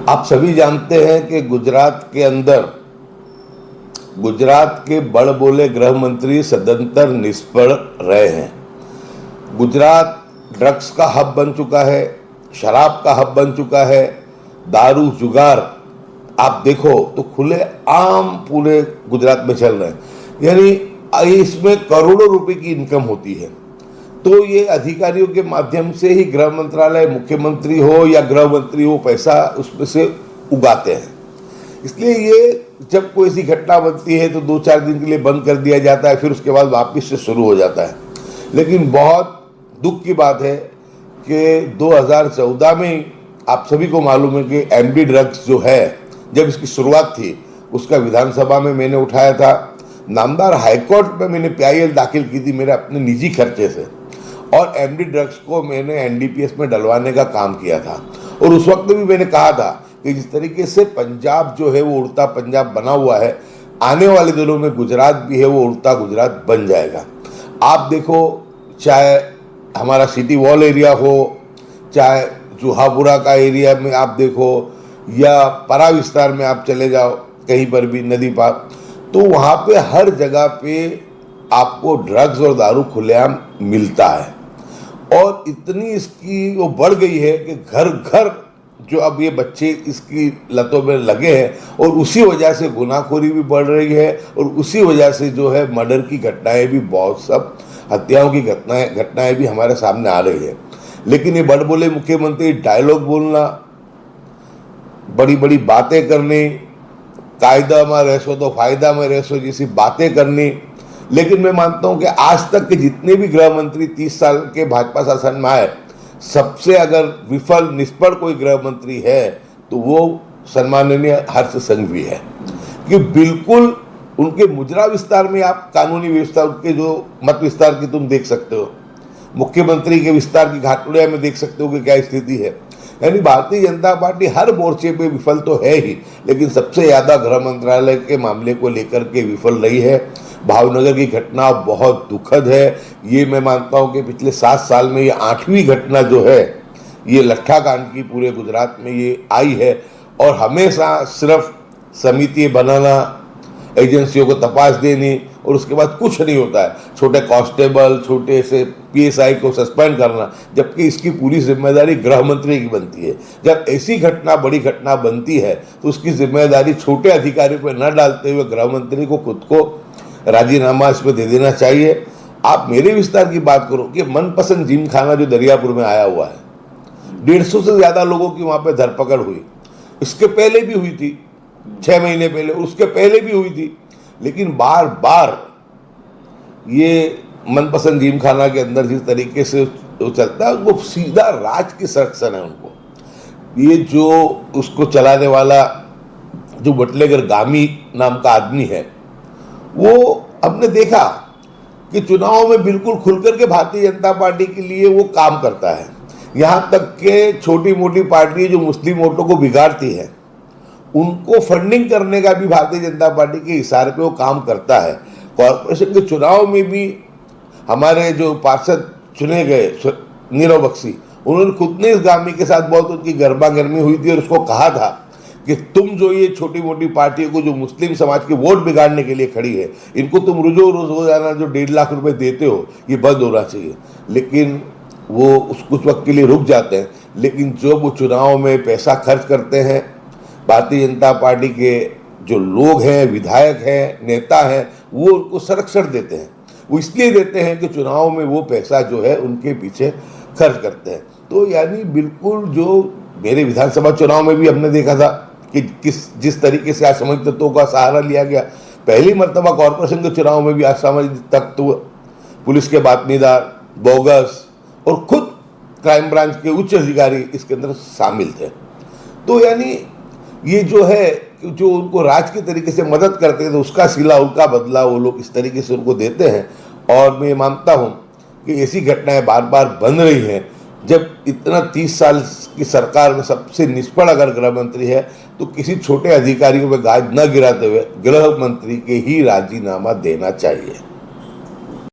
आप सभी जानते हैं कि गुजरात के अंदर गुजरात के बड़बोले गृह मंत्री सदंतर निष्फल रहे हैं। गुजरात ड्रग्स का हब बन चुका है, शराब का हब बन चुका है, दारू जुगार आप देखो तो खुले आम पूरे गुजरात में चल रहे हैं। यानी इसमें करोड़ों रुपए की इनकम होती है। तो ये अधिकारियों के माध्यम से ही गृह मंत्रालय, मुख्यमंत्री हो या गृह मंत्री हो, पैसा उसमें से उगाते हैं। इसलिए ये जब कोई ऐसी घटना बनती है तो 2-4 दिन के लिए बंद कर दिया जाता है, फिर उसके बाद वापस से शुरू हो जाता है। लेकिन बहुत दुख की बात है कि 2014 में आप सभी को मालूम है कि एमडी ड्रग्स जो है, जब इसकी शुरुआत थी उसका विधानसभा में मैंने उठाया था। नामदार हाईकोर्ट में मैंने पीआईएल दाखिल की थी मेरे अपने निजी खर्चे से, और एमडी ड्रग्स को मैंने एनडीपीएस में डलवाने का काम किया था। और उस वक्त भी मैंने कहा था कि जिस तरीके से पंजाब जो है वो उड़ता पंजाब बना हुआ है, आने वाले दिनों में गुजरात भी है वो उड़ता गुजरात बन जाएगा। आप देखो, चाहे हमारा सिटी वॉल एरिया हो, चाहे जुहापुरा का एरिया में आप देखो, या परा विस्तार में आप चले जाओ कहीं पर भी नदी पार, तो वहाँ पे हर जगह पे आपको ड्रग्स और दारू खुलेआम मिलता है। और इतनी इसकी वो बढ़ गई है कि घर घर जो अब ये बच्चे इसकी लतों में लगे हैं, और उसी वजह से गुनाहखोरी भी बढ़ रही है, और उसी वजह से जो है मर्डर की घटनाएं भी, बहुत सब हत्याओं की घटनाएं भी हमारे सामने आ रही है। लेकिन ये बड़बोले मुख्यमंत्री डायलॉग बोलना, बड़ी बड़ी बातें करनी, कायदा में रहसो तो फायदा में रहसो जैसी बातें करनी। लेकिन मैं मानता हूं कि आज तक के जितने भी गृह मंत्री 30 साल के भाजपा शासन में आए, सबसे अगर विफल निष्फल कोई गृह मंत्री है तो वो सम्माननीय हर्ष संघवी है। कि बिल्कुल उनके मुजरा विस्तार में आप कानूनी व्यवस्था, उनके जो मत विस्तार की तुम देख सकते हो, मुख्यमंत्री के विस्तार की घाटुड़िया में देख सकते हो कि क्या स्थिति है। यानी भारतीय जनता पार्टी हर मोर्चे पे विफल तो है ही, लेकिन सबसे ज़्यादा गृह मंत्रालय के मामले को लेकर के विफल रही है। भावनगर की घटना बहुत दुखद है। ये मैं मानता हूँ कि पिछले 7 साल में ये 8वीं घटना जो है ये लट्ठा कांड की पूरे गुजरात में ये आई है। और हमेशा सिर्फ समिति बनाना, एजेंसियों को तपास देनी, और उसके बाद कुछ नहीं होता है। छोटे कांस्टेबल, छोटे से पीएसआई को सस्पेंड करना, जबकि इसकी पूरी जिम्मेदारी गृह मंत्री की बनती है। जब ऐसी घटना, बड़ी घटना बनती है तो उसकी जिम्मेदारी छोटे अधिकारियों पर न डालते हुए गृह मंत्री को खुद को राजीनामा इस पर दे देना चाहिए। आप मेरे विस्तार की बात करो कि मनपसंद जिम खाना जो दरियापुर में आया हुआ है, 150 से ज़्यादा लोगों की वहाँ पे धरपकड़ हुई। इसके पहले भी हुई थी, 6 महीने पहले, उसके पहले भी हुई थी। लेकिन बार बार ये मनपसंद जिम खाना के अंदर जिस तरीके से चलता है, वो सीधा राज की संरक्षण है उनको। ये जो उसको चलाने वाला जो बटलेगर गामी नाम का आदमी है, वो हमने देखा कि चुनाव में बिल्कुल खुलकर के भारतीय जनता पार्टी के लिए वो काम करता है। यहाँ तक के छोटी मोटी पार्टी जो मुस्लिम वोटों को बिगाड़ती है, उनको फंडिंग करने का भी भारतीय जनता पार्टी के इशारे पे वो काम करता है। कॉर्पोरेशन के चुनाव में भी हमारे जो पार्षद चुने गए नीरव बख्शी, उन्होंने खुद ने इस गामी के साथ बहुत उनकी गर्मा गर्मी हुई थी, और उसको कहा था कि तुम जो ये छोटी मोटी पार्टियों को जो मुस्लिम समाज के वोट बिगाड़ने के लिए खड़ी है, इनको तुम रोजाना जो 1.5 लाख रुपए देते हो, ये बंद होना चाहिए। लेकिन वो कुछ वक्त के लिए रुक जाते हैं, लेकिन जो वो चुनाव में पैसा खर्च करते हैं, भारतीय जनता पार्टी के जो लोग हैं, विधायक हैं, नेता हैं, वो उनको संरक्षण देते हैं। वो इसलिए देते हैं कि चुनाव में वो पैसा जो है उनके पीछे खर्च करते हैं। तो यानी बिल्कुल जो मेरे विधानसभा चुनाव में भी हमने देखा था कि जिस तरीके से असामाजिक तत्वों का सहारा लिया गया, पहली मर्तबा कॉर्पोरेशन के चुनाव में भी असामाजिक तत्व, पुलिस के बातमीदार, बोगस और खुद क्राइम ब्रांच के उच्च अधिकारी इसके अंदर शामिल थे। तो यानी ये जो है, जो उनको राज के तरीके से मदद करते थे, तो उसका सिला, उनका बदला वो लोग इस तरीके से उनको देते हैं। और मैं मानता हूँ कि ऐसी घटनाएं बार बार बन रही हैं। जब इतना 30 साल की सरकार में सबसे निष्फल अगर गृह मंत्री है, तो किसी छोटे अधिकारियों पर गाज न गिराते हुए गृह मंत्री के ही राजीनामा देना चाहिए।